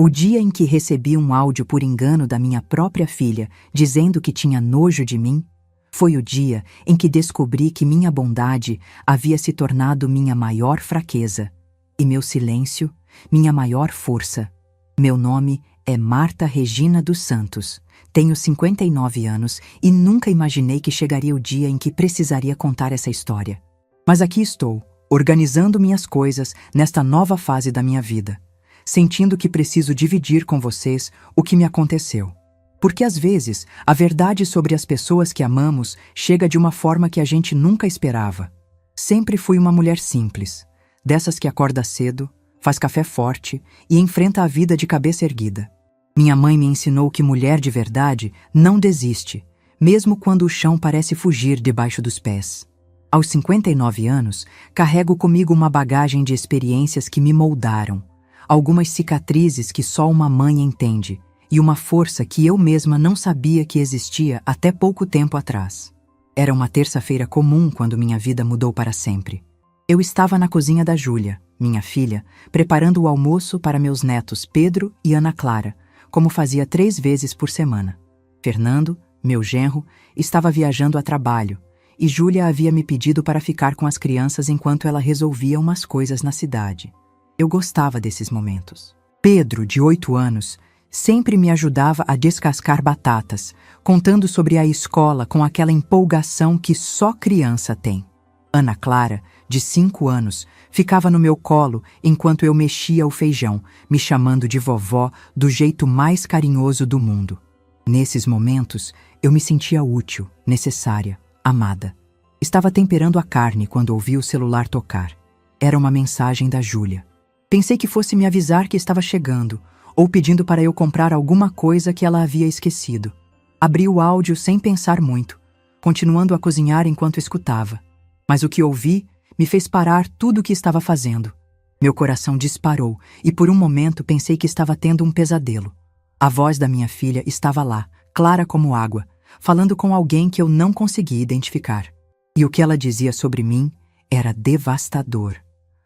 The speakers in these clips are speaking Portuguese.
O dia em que recebi um áudio por engano da minha própria filha, dizendo que tinha nojo de mim, foi o dia em que descobri que minha bondade havia se tornado minha maior fraqueza, e meu silêncio, minha maior força. Meu nome é Marta Regina dos Santos. Tenho 59 anos e nunca imaginei que chegaria o dia em que precisaria contar essa história. Mas aqui estou, organizando minhas coisas nesta nova fase da minha vida, sentindo que preciso dividir com vocês o que me aconteceu. Porque às vezes, a verdade sobre as pessoas que amamos chega de uma forma que a gente nunca esperava. Sempre fui uma mulher simples, dessas que acorda cedo, faz café forte e enfrenta a vida de cabeça erguida. Minha mãe me ensinou que mulher de verdade não desiste, mesmo quando o chão parece fugir debaixo dos pés. Aos 59 anos, carrego comigo uma bagagem de experiências que me moldaram, algumas cicatrizes que só uma mãe entende, e uma força que eu mesma não sabia que existia até pouco tempo atrás. Era uma terça-feira comum quando minha vida mudou para sempre. Eu estava na cozinha da Júlia, minha filha, preparando o almoço para meus netos Pedro e Ana Clara, como fazia 3 vezes por semana. Fernando, meu genro, estava viajando a trabalho, e Júlia havia me pedido para ficar com as crianças enquanto ela resolvia umas coisas na cidade. Eu gostava desses momentos. Pedro, de 8 anos, sempre me ajudava a descascar batatas, contando sobre a escola com aquela empolgação que só criança tem. Ana Clara, de 5 anos, ficava no meu colo enquanto eu mexia o feijão, me chamando de vovó do jeito mais carinhoso do mundo. Nesses momentos, eu me sentia útil, necessária, amada. Estava temperando a carne quando ouvi o celular tocar. Era uma mensagem da Júlia. Pensei que fosse me avisar que estava chegando, ou pedindo para eu comprar alguma coisa que ela havia esquecido. Abri o áudio sem pensar muito, continuando a cozinhar enquanto escutava. Mas o que ouvi me fez parar tudo o que estava fazendo. Meu coração disparou e por um momento pensei que estava tendo um pesadelo. A voz da minha filha estava lá, clara como água, falando com alguém que eu não conseguia identificar. E o que ela dizia sobre mim era devastador.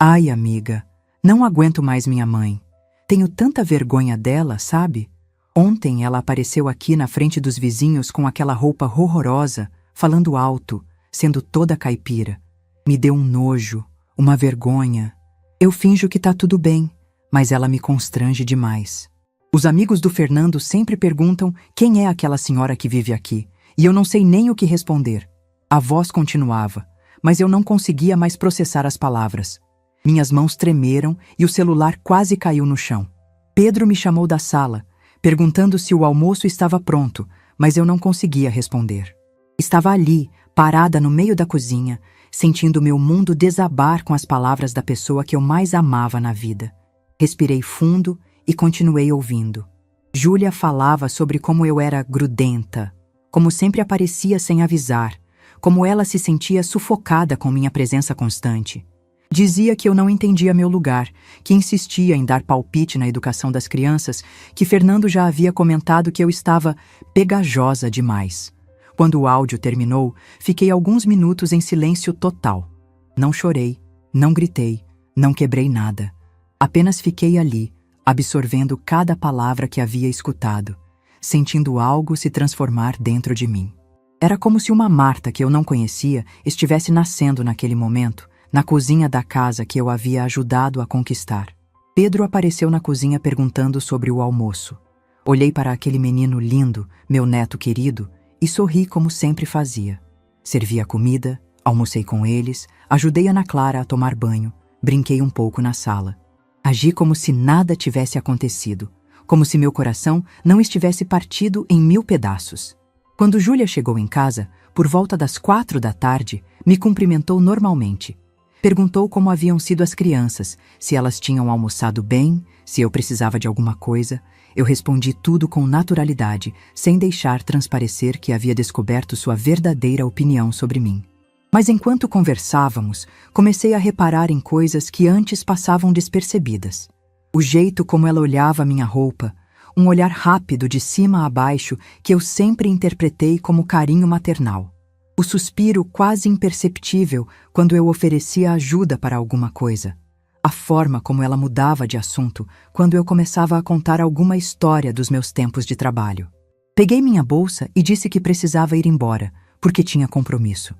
Ai, amiga, não aguento mais minha mãe. Tenho tanta vergonha dela, sabe? Ontem ela apareceu aqui na frente dos vizinhos com aquela roupa horrorosa, falando alto, sendo toda caipira. Me deu um nojo, uma vergonha. Eu finjo que tá tudo bem, mas ela me constrange demais. Os amigos do Fernando sempre perguntam quem é aquela senhora que vive aqui, e eu não sei nem o que responder. A voz continuava, mas eu não conseguia mais processar as palavras. Minhas mãos tremeram e o celular quase caiu no chão. Pedro me chamou da sala, perguntando se o almoço estava pronto, mas eu não conseguia responder. Estava ali, parada no meio da cozinha, sentindo meu mundo desabar com as palavras da pessoa que eu mais amava na vida. Respirei fundo e continuei ouvindo. Júlia falava sobre como eu era grudenta, como sempre aparecia sem avisar, como ela se sentia sufocada com minha presença constante. Dizia que eu não entendia meu lugar, que insistia em dar palpite na educação das crianças, que Fernando já havia comentado que eu estava pegajosa demais. Quando o áudio terminou, fiquei alguns minutos em silêncio total. Não chorei, não gritei, não quebrei nada. Apenas fiquei ali, absorvendo cada palavra que havia escutado, sentindo algo se transformar dentro de mim. Era como se uma Marta que eu não conhecia estivesse nascendo naquele momento, na cozinha da casa que eu havia ajudado a conquistar. Pedro apareceu na cozinha perguntando sobre o almoço. Olhei para aquele menino lindo, meu neto querido, e sorri como sempre fazia. Servi a comida, almocei com eles, ajudei Ana Clara a tomar banho, brinquei um pouco na sala. Agi como se nada tivesse acontecido, como se meu coração não estivesse partido em 1000 pedaços. Quando Júlia chegou em casa, por volta das 4 da tarde, me cumprimentou normalmente. Perguntou como haviam sido as crianças, se elas tinham almoçado bem, se eu precisava de alguma coisa. Eu respondi tudo com naturalidade, sem deixar transparecer que havia descoberto sua verdadeira opinião sobre mim. Mas enquanto conversávamos, comecei a reparar em coisas que antes passavam despercebidas. O jeito como ela olhava minha roupa, um olhar rápido de cima a baixo que eu sempre interpretei como carinho maternal. O suspiro quase imperceptível quando eu oferecia ajuda para alguma coisa. A forma como ela mudava de assunto quando eu começava a contar alguma história dos meus tempos de trabalho. Peguei minha bolsa e disse que precisava ir embora, porque tinha compromisso.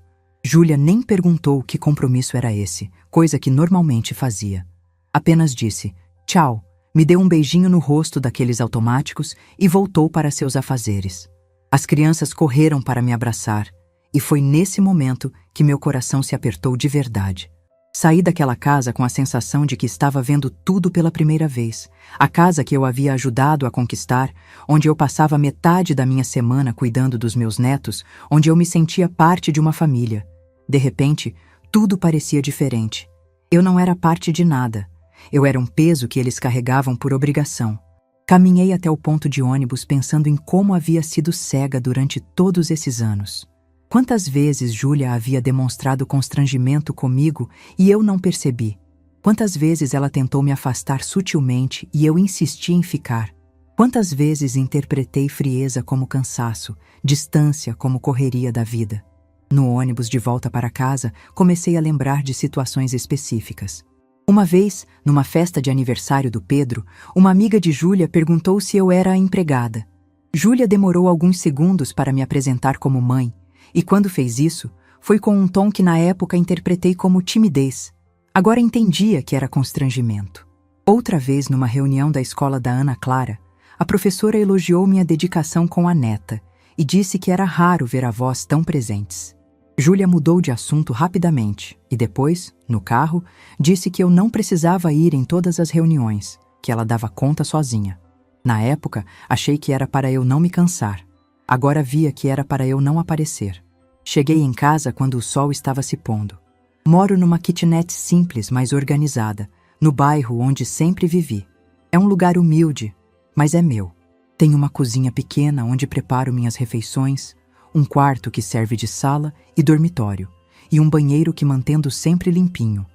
Júlia nem perguntou que compromisso era esse, coisa que normalmente fazia. Apenas disse, tchau, me deu um beijinho no rosto daqueles automáticos e voltou para seus afazeres. As crianças correram para me abraçar, e foi nesse momento que meu coração se apertou de verdade. Saí daquela casa com a sensação de que estava vendo tudo pela primeira vez. A casa que eu havia ajudado a conquistar, onde eu passava metade da minha semana cuidando dos meus netos, onde eu me sentia parte de uma família. De repente, tudo parecia diferente. Eu não era parte de nada. Eu era um peso que eles carregavam por obrigação. Caminhei até o ponto de ônibus pensando em como havia sido cega durante todos esses anos. Quantas vezes Júlia havia demonstrado constrangimento comigo e eu não percebi? Quantas vezes ela tentou me afastar sutilmente e eu insisti em ficar? Quantas vezes interpretei frieza como cansaço, distância como correria da vida? No ônibus de volta para casa, comecei a lembrar de situações específicas. Uma vez, numa festa de aniversário do Pedro, uma amiga de Júlia perguntou se eu era a empregada. Júlia demorou alguns segundos para me apresentar como mãe, e quando fez isso, foi com um tom que na época interpretei como timidez. Agora entendia que era constrangimento. Outra vez, numa reunião da escola da Ana Clara, a professora elogiou minha dedicação com a neta e disse que era raro ver avós tão presentes. Júlia mudou de assunto rapidamente e depois, no carro, disse que eu não precisava ir em todas as reuniões, que ela dava conta sozinha. Na época, achei que era para eu não me cansar. Agora via que era para eu não aparecer. Cheguei em casa quando o sol estava se pondo. Moro numa kitnet simples, mas organizada, no bairro onde sempre vivi. É um lugar humilde, mas é meu. Tem uma cozinha pequena onde preparo minhas refeições, um quarto que serve de sala e dormitório, e um banheiro que mantendo sempre limpinho.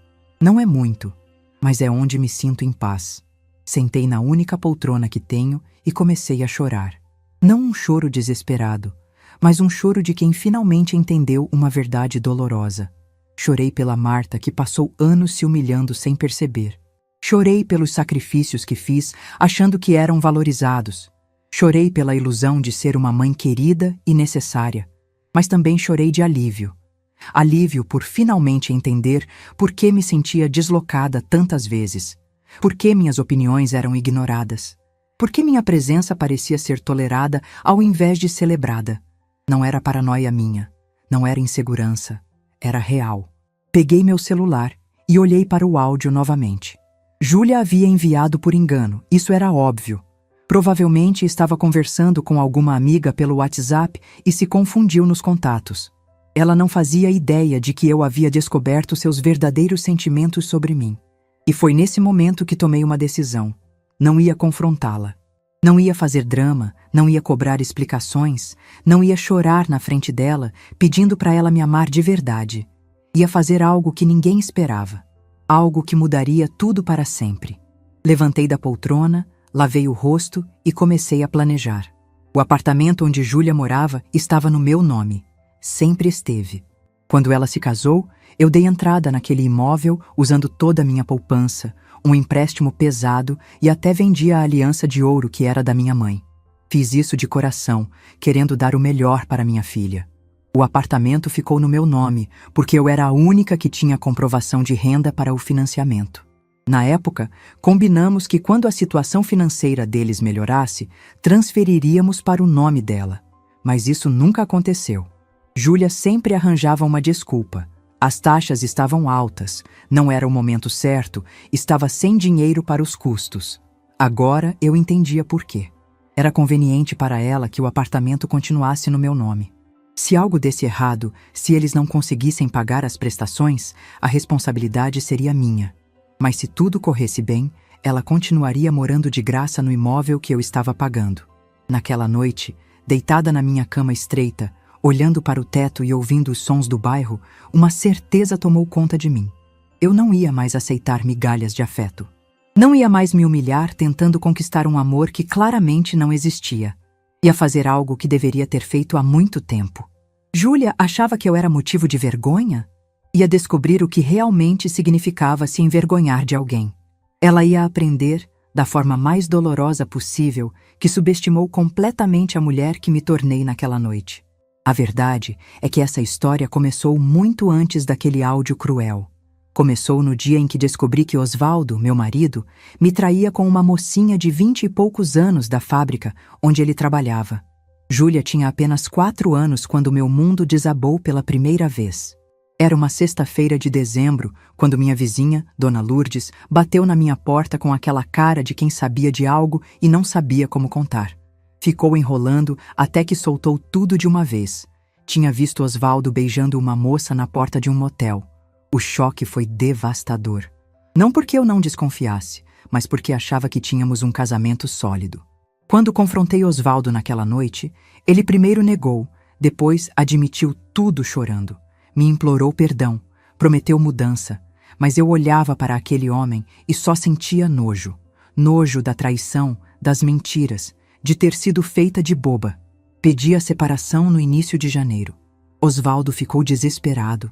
Não é muito, mas é onde me sinto em paz. Sentei na única poltrona que tenho e comecei a chorar. Não um choro desesperado, mas um choro de quem finalmente entendeu uma verdade dolorosa. Chorei pela Marta que passou anos se humilhando sem perceber. Chorei pelos sacrifícios que fiz, achando que eram valorizados. Chorei pela ilusão de ser uma mãe querida e necessária, mas também chorei de alívio. Alívio por finalmente entender por que me sentia deslocada tantas vezes, por que minhas opiniões eram ignoradas, por que minha presença parecia ser tolerada ao invés de celebrada. Não era paranoia minha, não era insegurança, era real. Peguei meu celular e olhei para o áudio novamente. Júlia havia enviado por engano, isso era óbvio. Provavelmente estava conversando com alguma amiga pelo WhatsApp e se confundiu nos contatos. Ela não fazia ideia de que eu havia descoberto seus verdadeiros sentimentos sobre mim. E foi nesse momento que tomei uma decisão. Não ia confrontá-la. Não ia fazer drama, não ia cobrar explicações, não ia chorar na frente dela, pedindo para ela me amar de verdade. Ia fazer algo que ninguém esperava. Algo que mudaria tudo para sempre. Levantei da poltrona, lavei o rosto e comecei a planejar. O apartamento onde Júlia morava estava no meu nome. Sempre esteve. Quando ela se casou, eu dei entrada naquele imóvel usando toda a minha poupança, um empréstimo pesado e até vendi a aliança de ouro que era da minha mãe. Fiz isso de coração, querendo dar o melhor para minha filha. O apartamento ficou no meu nome, porque eu era a única que tinha comprovação de renda para o financiamento. Na época, combinamos que quando a situação financeira deles melhorasse, transferiríamos para o nome dela. Mas isso nunca aconteceu. Júlia sempre arranjava uma desculpa. As taxas estavam altas, não era o momento certo, estava sem dinheiro para os custos. Agora eu entendia por quê. Era conveniente para ela que o apartamento continuasse no meu nome. Se algo desse errado, se eles não conseguissem pagar as prestações, a responsabilidade seria minha. Mas se tudo corresse bem, ela continuaria morando de graça no imóvel que eu estava pagando. Naquela noite, deitada na minha cama estreita, olhando para o teto e ouvindo os sons do bairro, uma certeza tomou conta de mim. Eu não ia mais aceitar migalhas de afeto. Não ia mais me humilhar tentando conquistar um amor que claramente não existia. Ia fazer algo que deveria ter feito há muito tempo. Júlia achava que eu era motivo de vergonha? Ia descobrir o que realmente significava se envergonhar de alguém. Ela ia aprender, da forma mais dolorosa possível, que subestimou completamente a mulher que me tornei naquela noite. A verdade é que essa história começou muito antes daquele áudio cruel. Começou no dia em que descobri que Osvaldo, meu marido, me traía com uma mocinha de 20 e poucos anos da fábrica onde ele trabalhava. Júlia tinha apenas 4 anos quando meu mundo desabou pela primeira vez. Era uma sexta-feira de dezembro, quando minha vizinha, Dona Lourdes, bateu na minha porta com aquela cara de quem sabia de algo e não sabia como contar. Ficou enrolando até que soltou tudo de uma vez. Tinha visto Osvaldo beijando uma moça na porta de um motel. O choque foi devastador. Não porque eu não desconfiasse, mas porque achava que tínhamos um casamento sólido. Quando confrontei Osvaldo naquela noite, ele primeiro negou, depois admitiu tudo chorando. Me implorou perdão, prometeu mudança, mas eu olhava para aquele homem e só sentia nojo. Nojo da traição, das mentiras, de ter sido feita de boba. Pedi a separação no início de janeiro. Osvaldo ficou desesperado.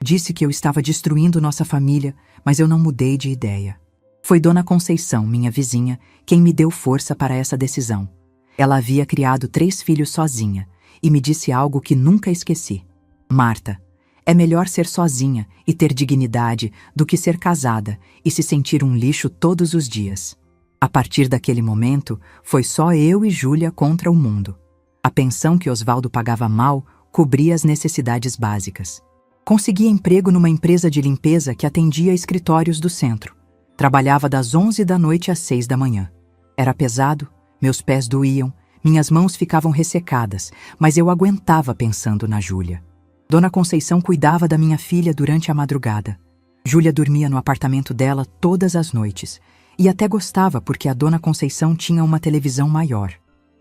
Disse que eu estava destruindo nossa família, mas eu não mudei de ideia. Foi Dona Conceição, minha vizinha, quem me deu força para essa decisão. Ela havia criado 3 filhos sozinha e me disse algo que nunca esqueci. Marta, é melhor ser sozinha e ter dignidade do que ser casada e se sentir um lixo todos os dias. A partir daquele momento, foi só eu e Júlia contra o mundo. A pensão que Osvaldo pagava mal cobria as necessidades básicas. Consegui emprego numa empresa de limpeza que atendia escritórios do centro. Trabalhava das 11 da noite às 6 da manhã. Era pesado, meus pés doíam, minhas mãos ficavam ressecadas, mas eu aguentava pensando na Júlia. Dona Conceição cuidava da minha filha durante a madrugada. Júlia dormia no apartamento dela todas as noites, e até gostava porque a Dona Conceição tinha uma televisão maior.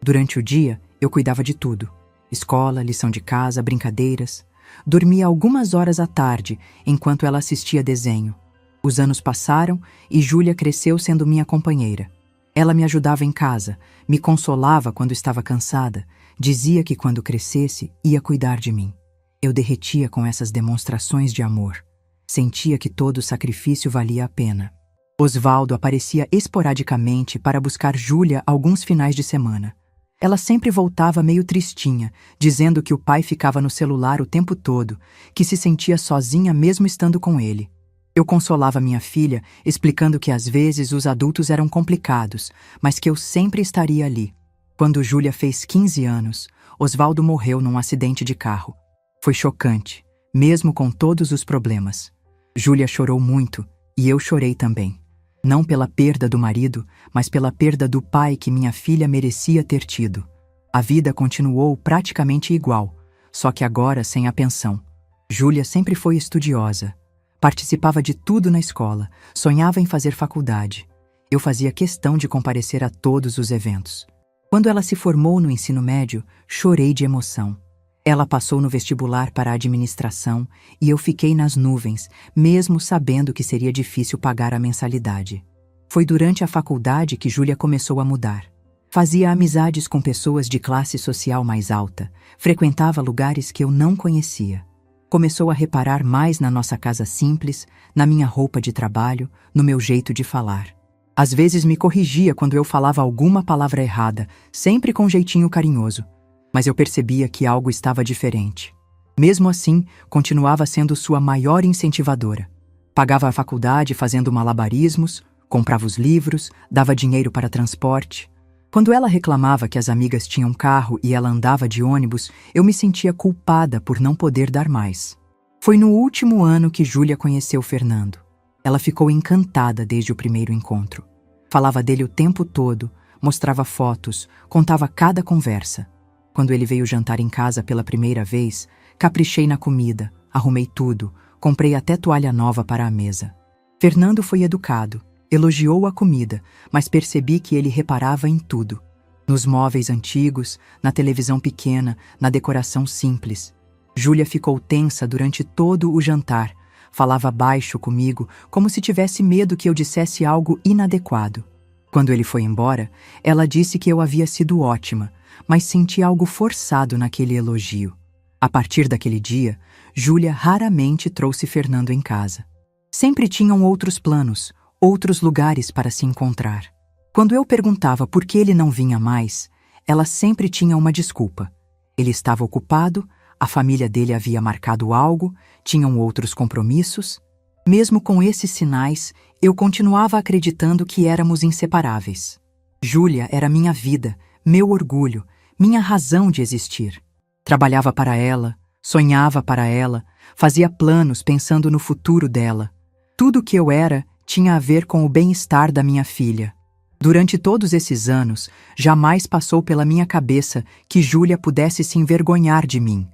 Durante o dia, eu cuidava de tudo. Escola, lição de casa, brincadeiras. Dormia algumas horas à tarde, enquanto ela assistia desenho. Os anos passaram e Júlia cresceu sendo minha companheira. Ela me ajudava em casa, me consolava quando estava cansada, dizia que quando crescesse ia cuidar de mim. Eu derretia com essas demonstrações de amor. Sentia que todo sacrifício valia a pena. Osvaldo aparecia esporadicamente para buscar Júlia alguns finais de semana. Ela sempre voltava meio tristinha, dizendo que o pai ficava no celular o tempo todo, que se sentia sozinha mesmo estando com ele. Eu consolava minha filha, explicando que às vezes os adultos eram complicados, mas que eu sempre estaria ali. Quando Júlia fez 15 anos, Osvaldo morreu num acidente de carro. Foi chocante, mesmo com todos os problemas. Júlia chorou muito e eu chorei também. Não pela perda do marido, mas pela perda do pai que minha filha merecia ter tido. A vida continuou praticamente igual, só que agora sem a pensão. Júlia sempre foi estudiosa. Participava de tudo na escola, sonhava em fazer faculdade. Eu fazia questão de comparecer a todos os eventos. Quando ela se formou no ensino médio, chorei de emoção. Ela passou no vestibular para a administração e eu fiquei nas nuvens, mesmo sabendo que seria difícil pagar a mensalidade. Foi durante a faculdade que Júlia começou a mudar. Fazia amizades com pessoas de classe social mais alta, frequentava lugares que eu não conhecia. Começou a reparar mais na nossa casa simples, na minha roupa de trabalho, no meu jeito de falar. Às vezes me corrigia quando eu falava alguma palavra errada, sempre com jeitinho carinhoso. Mas eu percebia que algo estava diferente. Mesmo assim, continuava sendo sua maior incentivadora. Pagava a faculdade fazendo malabarismos, comprava os livros, dava dinheiro para transporte. Quando ela reclamava que as amigas tinham carro e ela andava de ônibus, eu me sentia culpada por não poder dar mais. Foi no último ano que Júlia conheceu Fernando. Ela ficou encantada desde o primeiro encontro. Falava dele o tempo todo, mostrava fotos, contava cada conversa. Quando ele veio jantar em casa pela primeira vez, caprichei na comida, arrumei tudo, comprei até toalha nova para a mesa. Fernando foi educado, elogiou a comida, mas percebi que ele reparava em tudo. Nos móveis antigos, na televisão pequena, na decoração simples. Júlia ficou tensa durante todo o jantar, falava baixo comigo, como se tivesse medo que eu dissesse algo inadequado. Quando ele foi embora, ela disse que eu havia sido ótima, mas senti algo forçado naquele elogio. A partir daquele dia, Júlia raramente trouxe Fernando em casa. Sempre tinham outros planos, outros lugares para se encontrar. Quando eu perguntava por que ele não vinha mais, ela sempre tinha uma desculpa. Ele estava ocupado, a família dele havia marcado algo, tinham outros compromissos. Mesmo com esses sinais, eu continuava acreditando que éramos inseparáveis. Júlia era minha vida, meu orgulho, minha razão de existir. Trabalhava para ela, sonhava para ela, fazia planos pensando no futuro dela. Tudo o que eu era tinha a ver com o bem-estar da minha filha. Durante todos esses anos, jamais passou pela minha cabeça que Júlia pudesse se envergonhar de mim.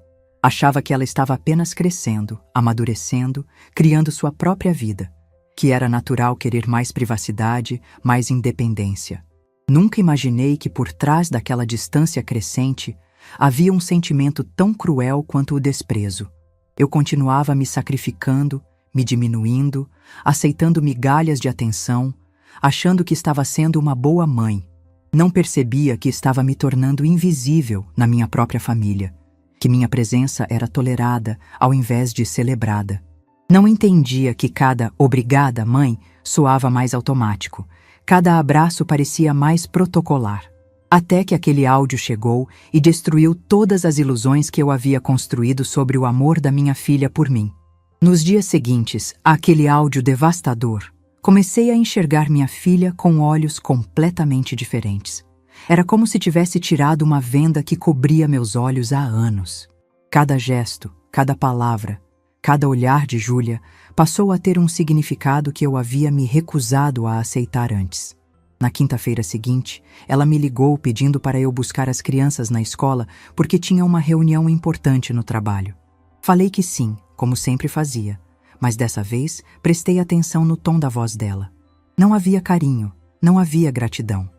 Achava que ela estava apenas crescendo, amadurecendo, criando sua própria vida, que era natural querer mais privacidade, mais independência. Nunca imaginei que por trás daquela distância crescente havia um sentimento tão cruel quanto o desprezo. Eu continuava me sacrificando, me diminuindo, aceitando migalhas de atenção, achando que estava sendo uma boa mãe. Não percebia que estava me tornando invisível na minha própria família, que minha presença era tolerada ao invés de celebrada. Não entendia que cada "obrigada, mãe" soava mais automático, cada abraço parecia mais protocolar. Até que aquele áudio chegou e destruiu todas as ilusões que eu havia construído sobre o amor da minha filha por mim. Nos dias seguintes, àquele áudio devastador, comecei a enxergar minha filha com olhos completamente diferentes. Era como se tivesse tirado uma venda que cobria meus olhos há anos. Cada gesto, cada palavra, cada olhar de Júlia passou a ter um significado que eu havia me recusado a aceitar antes. Na quinta-feira seguinte, ela me ligou pedindo para eu buscar as crianças na escola porque tinha uma reunião importante no trabalho. Falei que sim, como sempre fazia, mas dessa vez prestei atenção no tom da voz dela. Não havia carinho, não havia gratidão.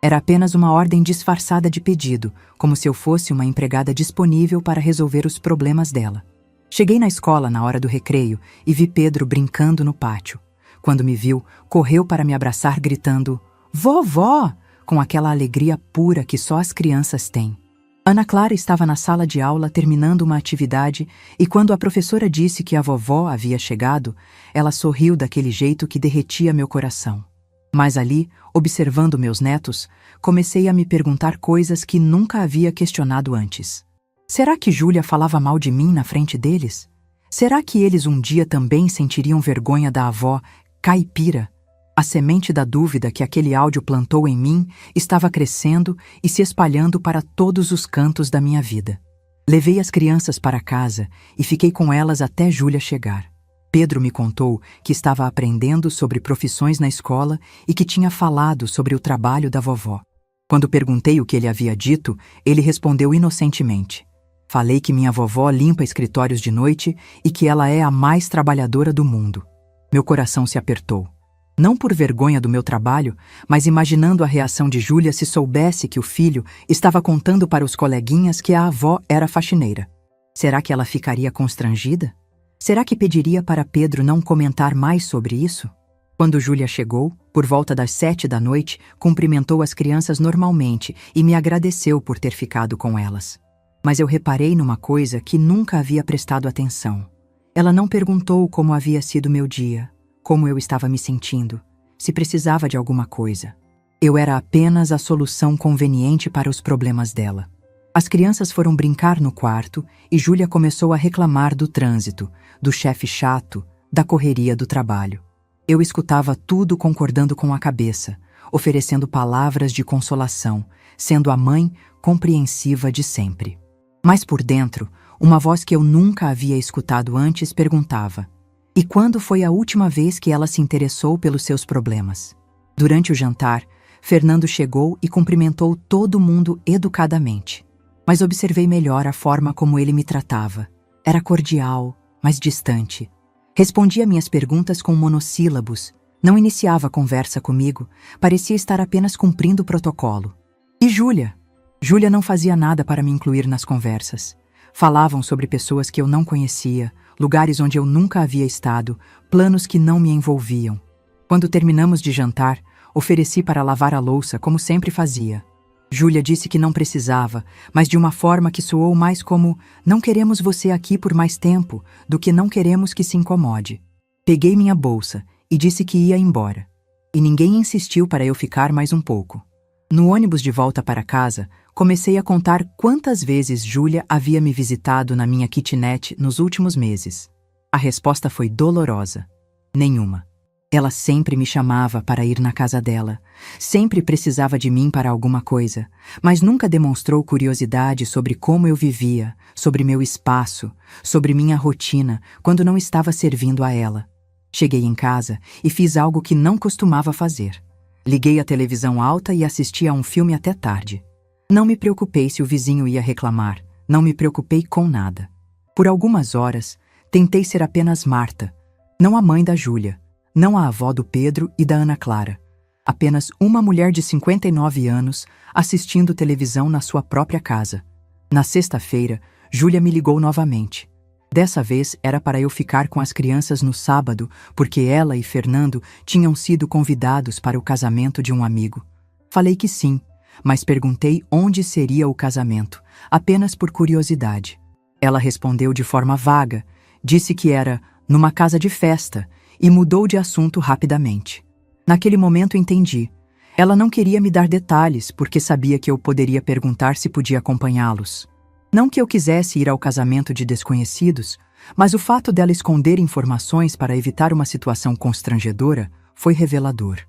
Era apenas uma ordem disfarçada de pedido, como se eu fosse uma empregada disponível para resolver os problemas dela. Cheguei na escola na hora do recreio e vi Pedro brincando no pátio. Quando me viu, correu para me abraçar gritando "Vovó!", com aquela alegria pura que só as crianças têm. Ana Clara estava na sala de aula terminando uma atividade e quando a professora disse que a vovó havia chegado, ela sorriu daquele jeito que derretia meu coração. Mas ali, observando meus netos, comecei a me perguntar coisas que nunca havia questionado antes. Será que Júlia falava mal de mim na frente deles? Será que eles um dia também sentiriam vergonha da avó caipira? A semente da dúvida que aquele áudio plantou em mim estava crescendo e se espalhando para todos os cantos da minha vida. Levei as crianças para casa e fiquei com elas até Júlia chegar. Pedro me contou que estava aprendendo sobre profissões na escola e que tinha falado sobre o trabalho da vovó. Quando perguntei o que ele havia dito, ele respondeu inocentemente. Falei que minha vovó limpa escritórios de noite e que ela é a mais trabalhadora do mundo. Meu coração se apertou. Não por vergonha do meu trabalho, mas imaginando a reação de Júlia se soubesse que o filho estava contando para os coleguinhas que a avó era faxineira. Será que ela ficaria constrangida? Será que pediria para Pedro não comentar mais sobre isso? Quando Júlia chegou, por volta das 7 da noite, cumprimentou as crianças normalmente e me agradeceu por ter ficado com elas. Mas eu reparei numa coisa que nunca havia prestado atenção. Ela não perguntou como havia sido meu dia, como eu estava me sentindo, se precisava de alguma coisa. Eu era apenas a solução conveniente para os problemas dela. As crianças foram brincar no quarto e Júlia começou a reclamar do trânsito, do chefe chato, da correria do trabalho. Eu escutava tudo concordando com a cabeça, oferecendo palavras de consolação, sendo a mãe compreensiva de sempre. Mas por dentro, uma voz que eu nunca havia escutado antes perguntava: e quando foi a última vez que ela se interessou pelos seus problemas? Durante o jantar, Fernando chegou e cumprimentou todo mundo educadamente. Mas observei melhor a forma como ele me tratava. Era cordial, mas distante. Respondia minhas perguntas com monossílabos. Não iniciava conversa comigo. Parecia estar apenas cumprindo o protocolo. E Júlia? Júlia não fazia nada para me incluir nas conversas. Falavam sobre pessoas que eu não conhecia, lugares onde eu nunca havia estado, planos que não me envolviam. Quando terminamos de jantar, ofereci para lavar a louça como sempre fazia. Júlia disse que não precisava, mas de uma forma que soou mais como não queremos você aqui por mais tempo do que não queremos que se incomode. Peguei minha bolsa e disse que ia embora. E ninguém insistiu para eu ficar mais um pouco. No ônibus de volta para casa, comecei a contar quantas vezes Júlia havia me visitado na minha kitnet nos últimos meses. A resposta foi dolorosa. Nenhuma. Ela sempre me chamava para ir na casa dela, sempre precisava de mim para alguma coisa, mas nunca demonstrou curiosidade sobre como eu vivia, sobre meu espaço, sobre minha rotina, quando não estava servindo a ela. Cheguei em casa e fiz algo que não costumava fazer. Liguei a televisão alta e assisti a um filme até tarde. Não me preocupei se o vizinho ia reclamar, não me preocupei com nada. Por algumas horas, tentei ser apenas Marta, não a mãe da Júlia, não a avó do Pedro e da Ana Clara. Apenas uma mulher de 59 anos assistindo televisão na sua própria casa. Na sexta-feira, Júlia me ligou novamente. Dessa vez era para eu ficar com as crianças no sábado, porque ela e Fernando tinham sido convidados para o casamento de um amigo. Falei que sim, mas perguntei onde seria o casamento, apenas por curiosidade. Ela respondeu de forma vaga, disse que era numa casa de festa e mudou de assunto rapidamente. Naquele momento entendi. Ela não queria me dar detalhes porque sabia que eu poderia perguntar se podia acompanhá-los. Não que eu quisesse ir ao casamento de desconhecidos, mas o fato dela esconder informações para evitar uma situação constrangedora foi revelador.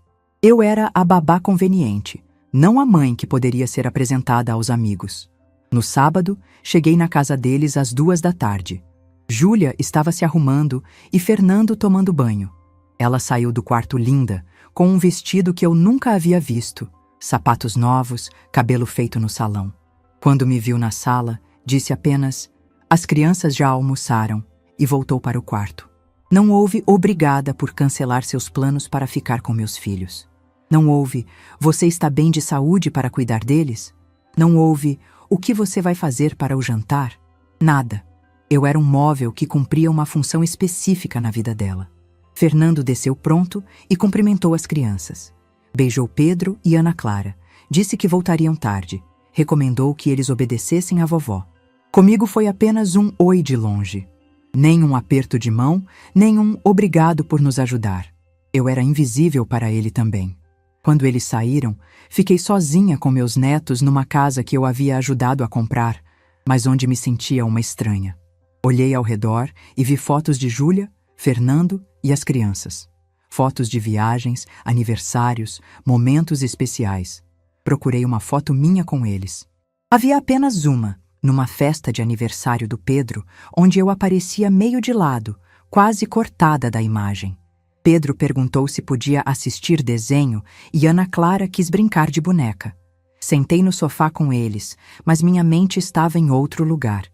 Eu era a babá conveniente, não a mãe que poderia ser apresentada aos amigos. No sábado, cheguei na casa deles às 2 da tarde. Júlia estava se arrumando e Fernando tomando banho. Ela saiu do quarto linda, com um vestido que eu nunca havia visto, sapatos novos, cabelo feito no salão. Quando me viu na sala, disse apenas: "As crianças já almoçaram", e voltou para o quarto. Não houve obrigada por cancelar seus planos para ficar com meus filhos. Não houve "você está bem de saúde para cuidar deles?" Não houve "o que você vai fazer para o jantar?" Nada. Eu era um móvel que cumpria uma função específica na vida dela. Fernando desceu pronto e cumprimentou as crianças. Beijou Pedro e Ana Clara. Disse que voltariam tarde. Recomendou que eles obedecessem à vovó. Comigo foi apenas um oi de longe. Nem um aperto de mão, nem um obrigado por nos ajudar. Eu era invisível para ele também. Quando eles saíram, fiquei sozinha com meus netos numa casa que eu havia ajudado a comprar, mas onde me sentia uma estranha. Olhei ao redor e vi fotos de Júlia, Fernando e as crianças. Fotos de viagens, aniversários, momentos especiais. Procurei uma foto minha com eles. Havia apenas uma, numa festa de aniversário do Pedro, onde eu aparecia meio de lado, quase cortada da imagem. Pedro perguntou se podia assistir desenho e Ana Clara quis brincar de boneca. Sentei no sofá com eles, mas minha mente estava em outro lugar.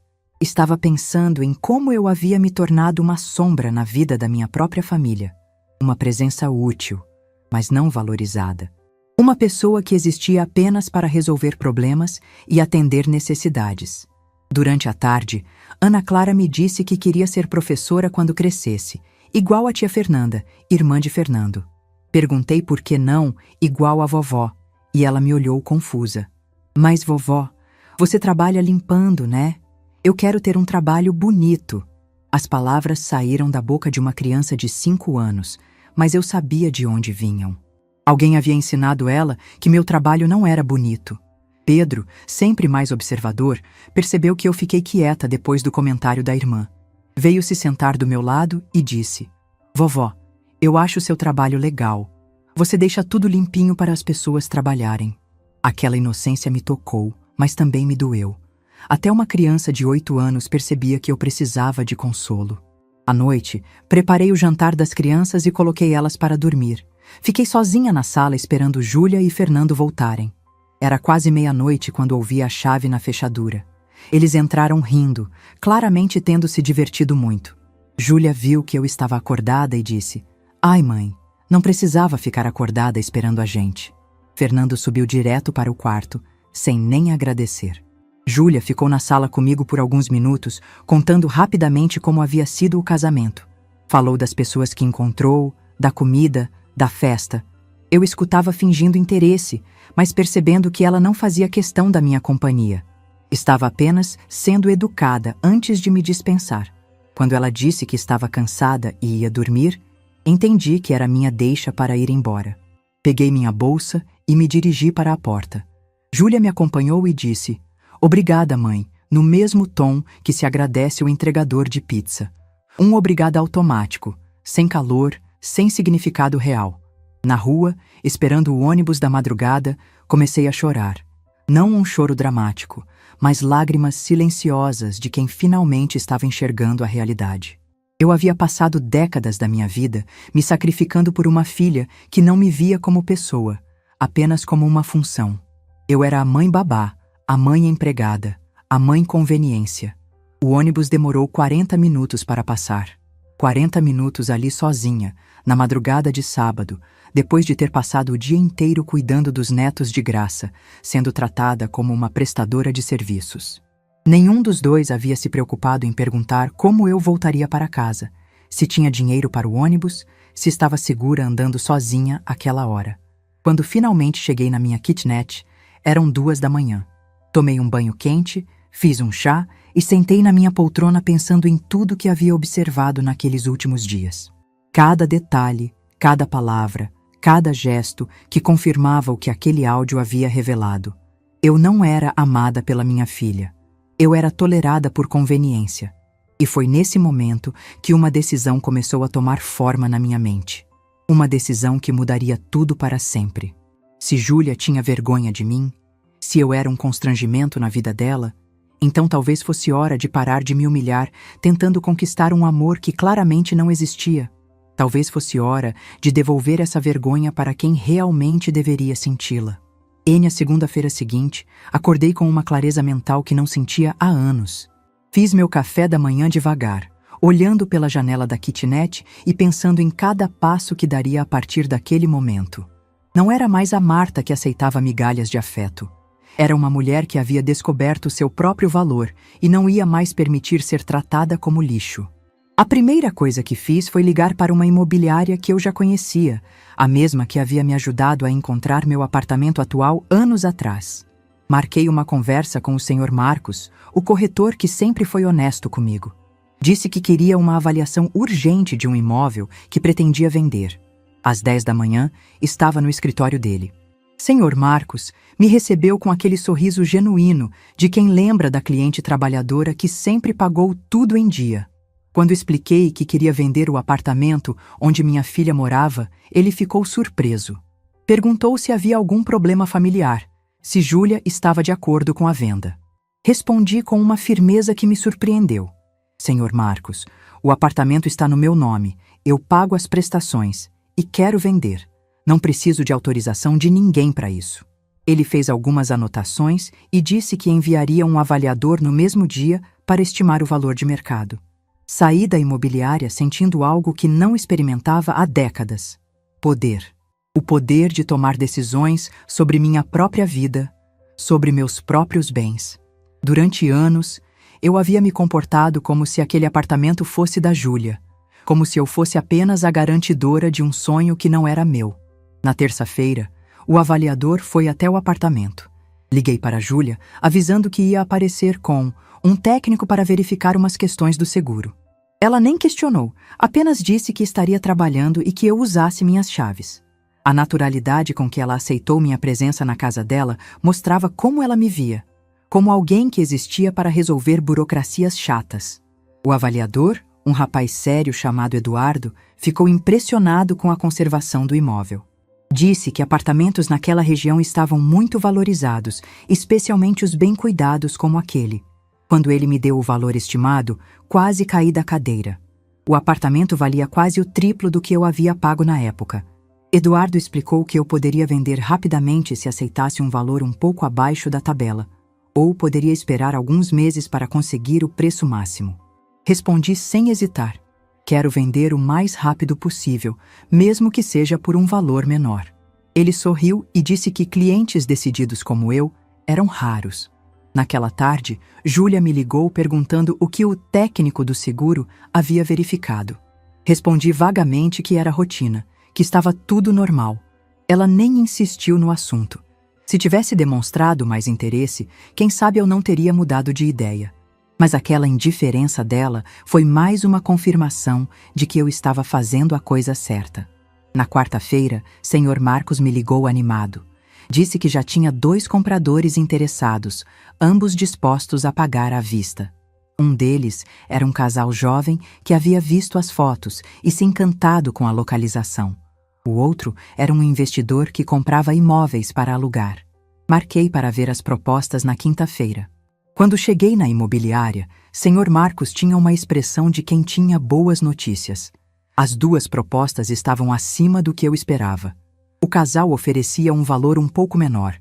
Estava pensando em como eu havia me tornado uma sombra na vida da minha própria família. Uma presença útil, mas não valorizada. Uma pessoa que existia apenas para resolver problemas e atender necessidades. Durante a tarde, Ana Clara me disse que queria ser professora quando crescesse, igual a tia Fernanda, irmã de Fernando. Perguntei por que não, igual a vovó, e ela me olhou confusa. Mas vovó, você trabalha limpando, né? Eu quero ter um trabalho bonito. As palavras saíram da boca de uma criança de 5 anos, mas eu sabia de onde vinham. Alguém havia ensinado ela que meu trabalho não era bonito. Pedro, sempre mais observador, percebeu que eu fiquei quieta depois do comentário da irmã. Veio se sentar do meu lado e disse: "Vovó, eu acho seu trabalho legal. Você deixa tudo limpinho para as pessoas trabalharem." Aquela inocência me tocou, mas também me doeu. Até uma criança de 8 anos percebia que eu precisava de consolo. À noite, preparei o jantar das crianças e coloquei elas para dormir. Fiquei sozinha na sala esperando Júlia e Fernando voltarem. Era quase meia-noite quando ouvi a chave na fechadura. Eles entraram rindo, claramente tendo se divertido muito. Júlia viu que eu estava acordada e disse: "Ai, mãe, não precisava ficar acordada esperando a gente." Fernando subiu direto para o quarto, sem nem agradecer. Júlia ficou na sala comigo por alguns minutos, contando rapidamente como havia sido o casamento. Falou das pessoas que encontrou, da comida, da festa. Eu escutava fingindo interesse, mas percebendo que ela não fazia questão da minha companhia. Estava apenas sendo educada antes de me dispensar. Quando ela disse que estava cansada e ia dormir, entendi que era minha deixa para ir embora. Peguei minha bolsa e me dirigi para a porta. Júlia me acompanhou e disse: "Obrigada, mãe", no mesmo tom que se agradece o entregador de pizza. Um obrigada automático, sem calor, sem significado real. Na rua, esperando o ônibus da madrugada, comecei a chorar. Não um choro dramático, mas lágrimas silenciosas de quem finalmente estava enxergando a realidade. Eu havia passado décadas da minha vida me sacrificando por uma filha que não me via como pessoa, apenas como uma função. Eu era a mãe babá, a mãe empregada, a mãe conveniência. O ônibus demorou 40 minutos para passar. 40 minutos ali sozinha, na madrugada de sábado, depois de ter passado o dia inteiro cuidando dos netos de graça, sendo tratada como uma prestadora de serviços. Nenhum dos dois havia se preocupado em perguntar como eu voltaria para casa, se tinha dinheiro para o ônibus, se estava segura andando sozinha àquela hora. Quando finalmente cheguei na minha kitnet, eram 2 da manhã. Tomei um banho quente, fiz um chá e sentei na minha poltrona pensando em tudo que havia observado naqueles últimos dias. Cada detalhe, cada palavra, cada gesto que confirmava o que aquele áudio havia revelado. Eu não era amada pela minha filha. Eu era tolerada por conveniência. E foi nesse momento que uma decisão começou a tomar forma na minha mente. Uma decisão que mudaria tudo para sempre. Se Júlia tinha vergonha de mim, se eu era um constrangimento na vida dela, então talvez fosse hora de parar de me humilhar, tentando conquistar um amor que claramente não existia. Talvez fosse hora de devolver essa vergonha para quem realmente deveria senti-la. Na segunda-feira seguinte, acordei com uma clareza mental que não sentia há anos. Fiz meu café da manhã devagar, olhando pela janela da kitnet e pensando em cada passo que daria a partir daquele momento. Não era mais a Marta que aceitava migalhas de afeto. Era uma mulher que havia descoberto seu próprio valor e não ia mais permitir ser tratada como lixo. A primeira coisa que fiz foi ligar para uma imobiliária que eu já conhecia, a mesma que havia me ajudado a encontrar meu apartamento atual anos atrás. Marquei uma conversa com o Sr. Marcos, o corretor que sempre foi honesto comigo. Disse que queria uma avaliação urgente de um imóvel que pretendia vender. Às 10 da manhã, estava no escritório dele. Sr. Marcos me recebeu com aquele sorriso genuíno de quem lembra da cliente trabalhadora que sempre pagou tudo em dia. Quando expliquei que queria vender o apartamento onde minha filha morava, ele ficou surpreso. Perguntou se havia algum problema familiar, se Júlia estava de acordo com a venda. Respondi com uma firmeza que me surpreendeu. Sr. Marcos, o apartamento está no meu nome, eu pago as prestações e quero vender. Não preciso de autorização de ninguém para isso. Ele fez algumas anotações e disse que enviaria um avaliador no mesmo dia para estimar o valor de mercado. Saí da imobiliária sentindo algo que não experimentava há décadas. Poder. O poder de tomar decisões sobre minha própria vida, sobre meus próprios bens. Durante anos, eu havia me comportado como se aquele apartamento fosse da Júlia, como se eu fosse apenas a garantidora de um sonho que não era meu. Na terça-feira, o avaliador foi até o apartamento. Liguei para a Júlia, avisando que ia aparecer com um técnico para verificar umas questões do seguro. Ela nem questionou, apenas disse que estaria trabalhando e que eu usasse minhas chaves. A naturalidade com que ela aceitou minha presença na casa dela mostrava como ela me via, como alguém que existia para resolver burocracias chatas. O avaliador, um rapaz sério chamado Eduardo, ficou impressionado com a conservação do imóvel. Disse que apartamentos naquela região estavam muito valorizados, especialmente os bem cuidados como aquele. Quando ele me deu o valor estimado, quase caí da cadeira. O apartamento valia quase o triplo do que eu havia pago na época. Eduardo explicou que eu poderia vender rapidamente se aceitasse um valor um pouco abaixo da tabela, ou poderia esperar alguns meses para conseguir o preço máximo. Respondi sem hesitar. Quero vender o mais rápido possível, mesmo que seja por um valor menor. Ele sorriu e disse que clientes decididos como eu eram raros. Naquela tarde, Júlia me ligou perguntando o que o técnico do seguro havia verificado. Respondi vagamente que era rotina, que estava tudo normal. Ela nem insistiu no assunto. Se tivesse demonstrado mais interesse, quem sabe eu não teria mudado de ideia. Mas aquela indiferença dela foi mais uma confirmação de que eu estava fazendo a coisa certa. Na quarta-feira, Sr. Marcos me ligou animado. Disse que já tinha 2 compradores interessados, ambos dispostos a pagar à vista. Um deles era um casal jovem que havia visto as fotos e se encantado com a localização. O outro era um investidor que comprava imóveis para alugar. Marquei para ver as propostas na quinta-feira. Quando cheguei na imobiliária, Sr. Marcos tinha uma expressão de quem tinha boas notícias. As 2 propostas estavam acima do que eu esperava. O casal oferecia um valor um pouco menor,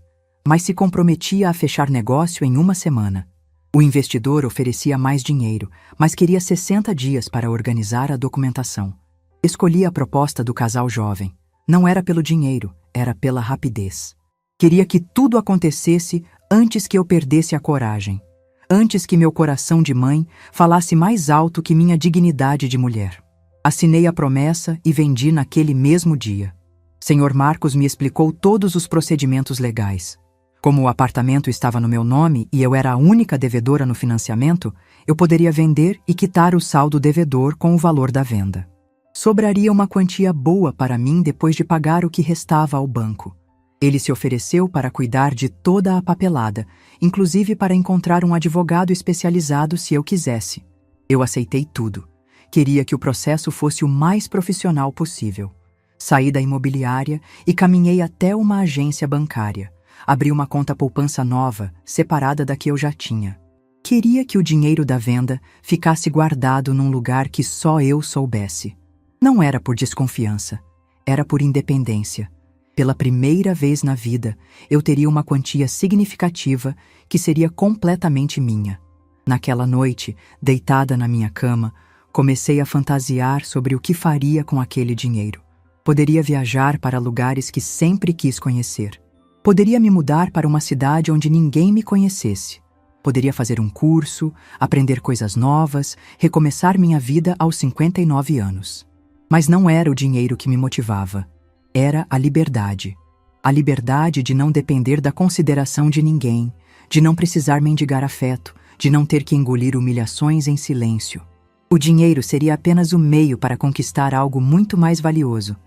mas se comprometia a fechar negócio em 1 semana. O investidor oferecia mais dinheiro, mas queria 60 dias para organizar a documentação. Escolhi a proposta do casal jovem. Não era pelo dinheiro, era pela rapidez. Queria que tudo acontecesse antes que eu perdesse a coragem. Antes que meu coração de mãe falasse mais alto que minha dignidade de mulher. Assinei a promessa e vendi naquele mesmo dia. Sr. Marcos me explicou todos os procedimentos legais. Como o apartamento estava no meu nome e eu era a única devedora no financiamento, eu poderia vender e quitar o saldo devedor com o valor da venda. Sobraria uma quantia boa para mim depois de pagar o que restava ao banco. Ele se ofereceu para cuidar de toda a papelada, inclusive para encontrar um advogado especializado se eu quisesse. Eu aceitei tudo. Queria que o processo fosse o mais profissional possível. Saí da imobiliária e caminhei até uma agência bancária. Abri uma conta poupança nova, separada da que eu já tinha. Queria que o dinheiro da venda ficasse guardado num lugar que só eu soubesse. Não era por desconfiança, era por independência. Pela primeira vez na vida, eu teria uma quantia significativa que seria completamente minha. Naquela noite, deitada na minha cama, comecei a fantasiar sobre o que faria com aquele dinheiro. Poderia viajar para lugares que sempre quis conhecer. Poderia me mudar para uma cidade onde ninguém me conhecesse. Poderia fazer um curso, aprender coisas novas, recomeçar minha vida aos 59 anos. Mas não era o dinheiro que me motivava. Era a liberdade. A liberdade de não depender da consideração de ninguém, de não precisar mendigar afeto, de não ter que engolir humilhações em silêncio. O dinheiro seria apenas o meio para conquistar algo muito mais valioso: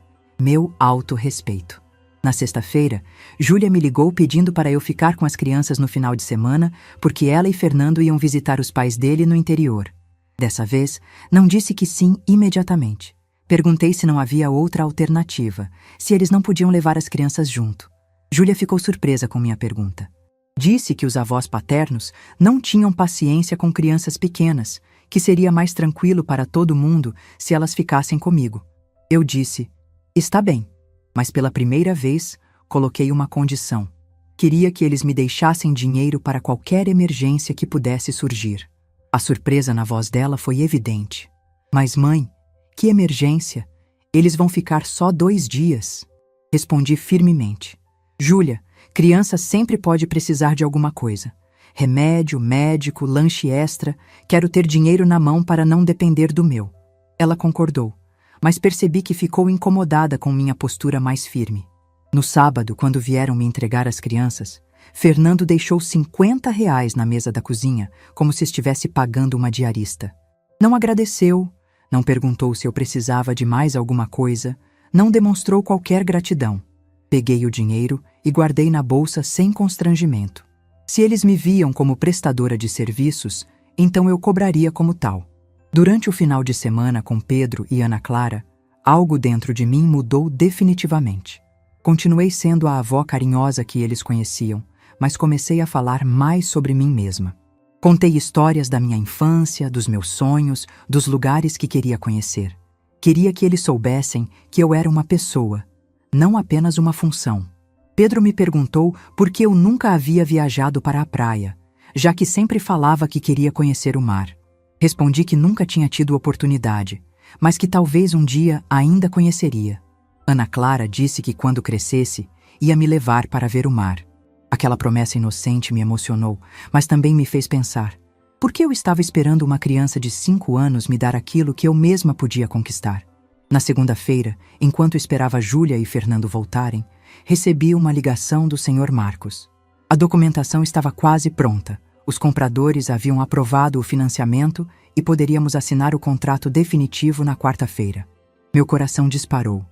meu autorrespeito. Na sexta-feira, Júlia me ligou pedindo para eu ficar com as crianças no final de semana, porque ela e Fernando iam visitar os pais dele no interior. Dessa vez, não disse que sim imediatamente. Perguntei se não havia outra alternativa, se eles não podiam levar as crianças junto. Júlia ficou surpresa com minha pergunta. Disse que os avós paternos não tinham paciência com crianças pequenas, que seria mais tranquilo para todo mundo se elas ficassem comigo. Eu disse: está bem. Mas pela primeira vez, coloquei uma condição. Queria que eles me deixassem dinheiro para qualquer emergência que pudesse surgir. A surpresa na voz dela foi evidente. Mas mãe, que emergência? Eles vão ficar só 2 dias. Respondi firmemente. Júlia, criança sempre pode precisar de alguma coisa. Remédio, médico, lanche extra. Quero ter dinheiro na mão para não depender do meu. Ela concordou. Mas percebi que ficou incomodada com minha postura mais firme. No sábado, quando vieram me entregar as crianças, Fernando deixou R$ 50 na mesa da cozinha, como se estivesse pagando uma diarista. Não agradeceu, não perguntou se eu precisava de mais alguma coisa, não demonstrou qualquer gratidão. Peguei o dinheiro e guardei na bolsa sem constrangimento. Se eles me viam como prestadora de serviços, então eu cobraria como tal. Durante o final de semana com Pedro e Ana Clara, algo dentro de mim mudou definitivamente. Continuei sendo a avó carinhosa que eles conheciam, mas comecei a falar mais sobre mim mesma. Contei histórias da minha infância, dos meus sonhos, dos lugares que queria conhecer. Queria que eles soubessem que eu era uma pessoa, não apenas uma função. Pedro me perguntou por que eu nunca havia viajado para a praia, já que sempre falava que queria conhecer o mar. Respondi que nunca tinha tido oportunidade, mas que talvez um dia ainda conheceria. Ana Clara disse que quando crescesse, ia me levar para ver o mar. Aquela promessa inocente me emocionou, mas também me fez pensar: por que eu estava esperando uma criança de 5 anos me dar aquilo que eu mesma podia conquistar? Na segunda-feira, enquanto esperava Júlia e Fernando voltarem, recebi uma ligação do Sr. Marcos. A documentação estava quase pronta. Os compradores haviam aprovado o financiamento e poderíamos assinar o contrato definitivo na quarta-feira. Meu coração disparou.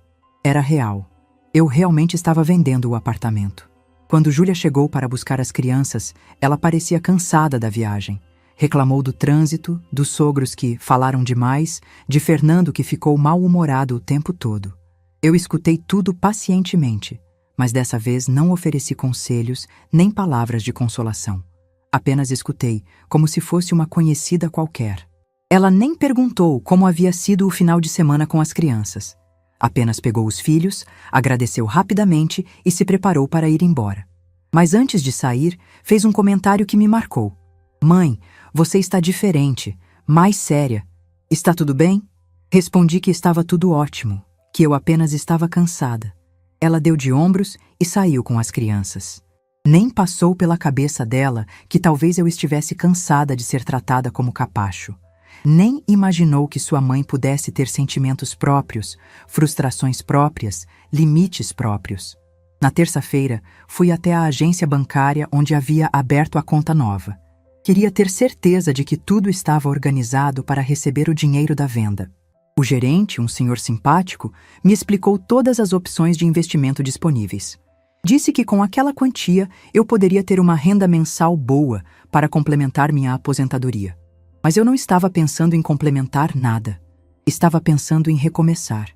Era real. Eu realmente estava vendendo o apartamento. Quando Júlia chegou para buscar as crianças, ela parecia cansada da viagem. Reclamou do trânsito, dos sogros que falaram demais, de Fernando que ficou mal-humorado o tempo todo. Eu escutei tudo pacientemente, mas dessa vez não ofereci conselhos nem palavras de consolação. Apenas escutei, como se fosse uma conhecida qualquer. Ela nem perguntou como havia sido o final de semana com as crianças. Apenas pegou os filhos, agradeceu rapidamente e se preparou para ir embora. Mas antes de sair, fez um comentário que me marcou. "Mãe, você está diferente, mais séria. Está tudo bem?" Respondi que estava tudo ótimo, que eu apenas estava cansada. Ela deu de ombros e saiu com as crianças. Nem passou pela cabeça dela que talvez eu estivesse cansada de ser tratada como capacho. Nem imaginou que sua mãe pudesse ter sentimentos próprios, frustrações próprias, limites próprios. Na terça-feira, fui até a agência bancária onde havia aberto a conta nova. Queria ter certeza de que tudo estava organizado para receber o dinheiro da venda. O gerente, um senhor simpático, me explicou todas as opções de investimento disponíveis. Disse que com aquela quantia eu poderia ter uma renda mensal boa para complementar minha aposentadoria. Mas eu não estava pensando em complementar nada. Estava pensando em recomeçar,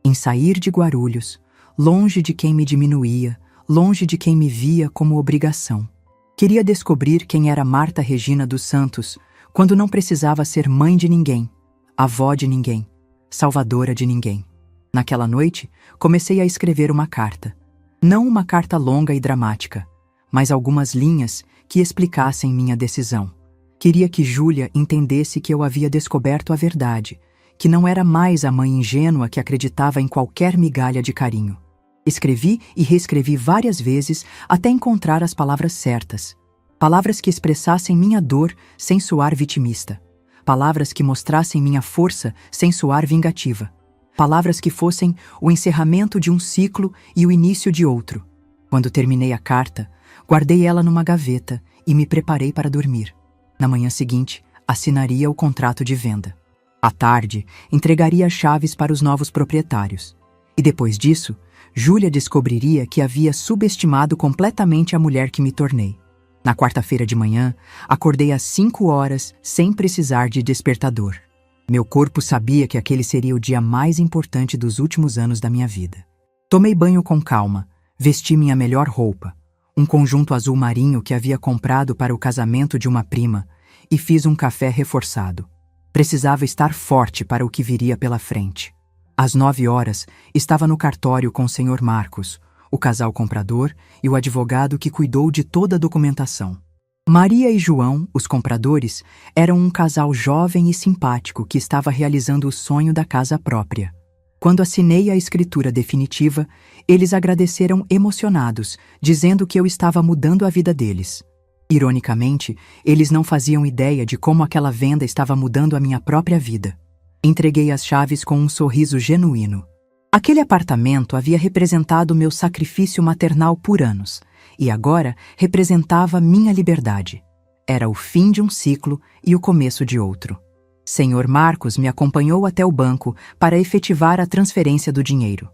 em sair de Guarulhos, longe de quem me diminuía, longe de quem me via como obrigação. Queria descobrir quem era Marta Regina dos Santos, quando não precisava ser mãe de ninguém, avó de ninguém, salvadora de ninguém. Naquela noite, comecei a escrever uma carta. Não uma carta longa e dramática, mas algumas linhas que explicassem minha decisão. Queria que Júlia entendesse que eu havia descoberto a verdade, que não era mais a mãe ingênua que acreditava em qualquer migalha de carinho. Escrevi e reescrevi várias vezes até encontrar as palavras certas. Palavras que expressassem minha dor sem soar vitimista. Palavras que mostrassem minha força sem soar vingativa. Palavras que fossem o encerramento de um ciclo e o início de outro. Quando terminei a carta, guardei ela numa gaveta e me preparei para dormir. Na manhã seguinte, assinaria o contrato de venda. À tarde, entregaria as chaves para os novos proprietários. E depois disso, Júlia descobriria que havia subestimado completamente a mulher que me tornei. Na quarta-feira de manhã, acordei às 5 horas sem precisar de despertador. Meu corpo sabia que aquele seria o dia mais importante dos últimos anos da minha vida. Tomei banho com calma, vesti minha melhor roupa, um conjunto azul marinho que havia comprado para o casamento de uma prima, e fiz um café reforçado. Precisava estar forte para o que viria pela frente. Às 9 horas, estava no cartório com o Sr. Marcos, o casal comprador e o advogado que cuidou de toda a documentação. Maria e João, os compradores, eram um casal jovem e simpático que estava realizando o sonho da casa própria. Quando assinei a escritura definitiva, eles agradeceram emocionados, dizendo que eu estava mudando a vida deles. Ironicamente, eles não faziam ideia de como aquela venda estava mudando a minha própria vida. Entreguei as chaves com um sorriso genuíno. Aquele apartamento havia representado meu sacrifício maternal por anos, e agora representava minha liberdade. Era o fim de um ciclo e o começo de outro. Sr. Marcos me acompanhou até o banco para efetivar a transferência do dinheiro.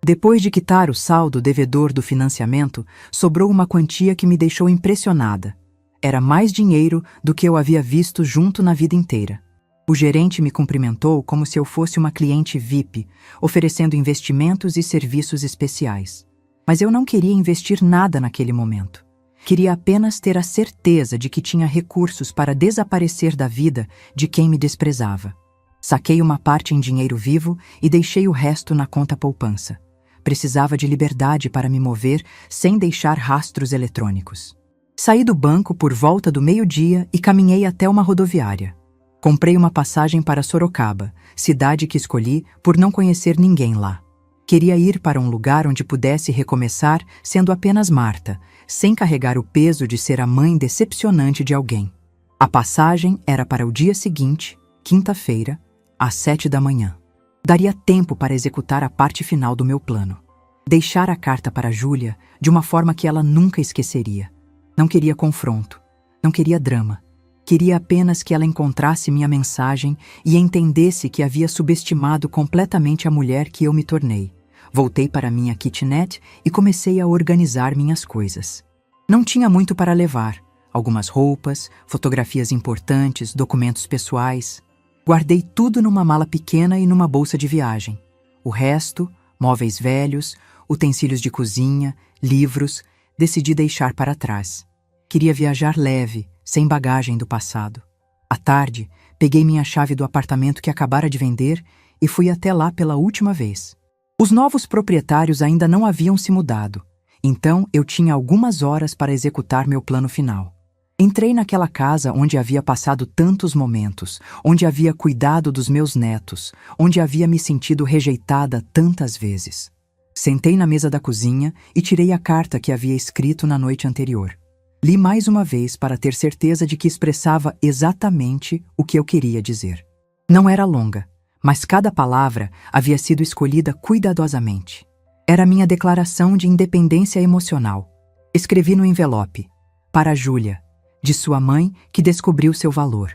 Depois de quitar o saldo devedor do financiamento, sobrou uma quantia que me deixou impressionada. Era mais dinheiro do que eu havia visto junto na vida inteira. O gerente me cumprimentou como se eu fosse uma cliente VIP, oferecendo investimentos e serviços especiais. Mas eu não queria investir nada naquele momento. Queria apenas ter a certeza de que tinha recursos para desaparecer da vida de quem me desprezava. Saquei uma parte em dinheiro vivo e deixei o resto na conta poupança. Precisava de liberdade para me mover sem deixar rastros eletrônicos. Saí do banco por volta do meio-dia e caminhei até uma rodoviária. Comprei uma passagem para Sorocaba, cidade que escolhi por não conhecer ninguém lá. Queria ir para um lugar onde pudesse recomeçar sendo apenas Marta, sem carregar o peso de ser a mãe decepcionante de alguém. A passagem era para o dia seguinte, quinta-feira, às 7 da manhã. Daria tempo para executar a parte final do meu plano. Deixar a carta para Júlia de uma forma que ela nunca esqueceria. Não queria confronto, não queria drama. Queria apenas que ela encontrasse minha mensagem e entendesse que havia subestimado completamente a mulher que eu me tornei. Voltei para minha kitnet e comecei a organizar minhas coisas. Não tinha muito para levar. Algumas roupas, fotografias importantes, documentos pessoais. Guardei tudo numa mala pequena e numa bolsa de viagem. O resto, móveis velhos, utensílios de cozinha, livros, decidi deixar para trás. Queria viajar leve, sem bagagem do passado. À tarde, peguei minha chave do apartamento que acabara de vender e fui até lá pela última vez. Os novos proprietários ainda não haviam se mudado, então eu tinha algumas horas para executar meu plano final. Entrei naquela casa onde havia passado tantos momentos, onde havia cuidado dos meus netos, onde havia me sentido rejeitada tantas vezes. Sentei na mesa da cozinha e tirei a carta que havia escrito na noite anterior. Li mais uma vez para ter certeza de que expressava exatamente o que eu queria dizer. Não era longa, mas cada palavra havia sido escolhida cuidadosamente. Era minha declaração de independência emocional. Escrevi no envelope: para Júlia, de sua mãe que descobriu seu valor.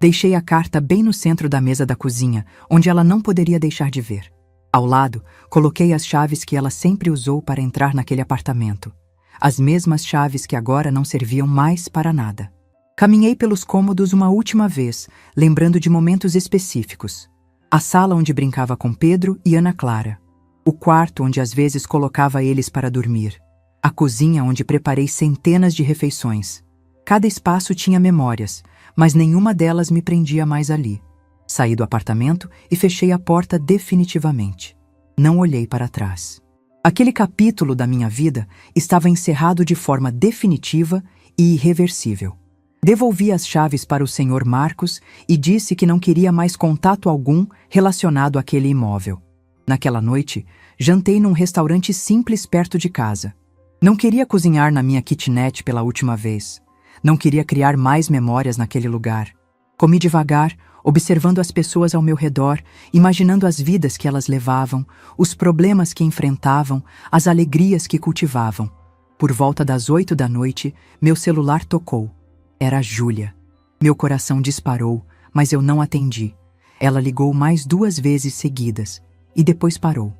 Deixei a carta bem no centro da mesa da cozinha, onde ela não poderia deixar de ver. Ao lado, coloquei as chaves que ela sempre usou para entrar naquele apartamento. As mesmas chaves que agora não serviam mais para nada. Caminhei pelos cômodos uma última vez, lembrando de momentos específicos. A sala onde brincava com Pedro e Ana Clara. O quarto onde às vezes colocava eles para dormir. A cozinha onde preparei centenas de refeições. Cada espaço tinha memórias, mas nenhuma delas me prendia mais ali. Saí do apartamento e fechei a porta definitivamente. Não olhei para trás. Aquele capítulo da minha vida estava encerrado de forma definitiva e irreversível. Devolvi as chaves para o Sr. Marcos e disse que não queria mais contato algum relacionado àquele imóvel. Naquela noite, jantei num restaurante simples perto de casa. Não queria cozinhar na minha kitnet pela última vez. Não queria criar mais memórias naquele lugar. Comi devagar, observando as pessoas ao meu redor, imaginando as vidas que elas levavam, os problemas que enfrentavam, as alegrias que cultivavam. Por volta das 8 da noite, meu celular tocou. Era a Júlia. Meu coração disparou, mas eu não atendi. Ela ligou mais 2 vezes seguidas, e depois parou.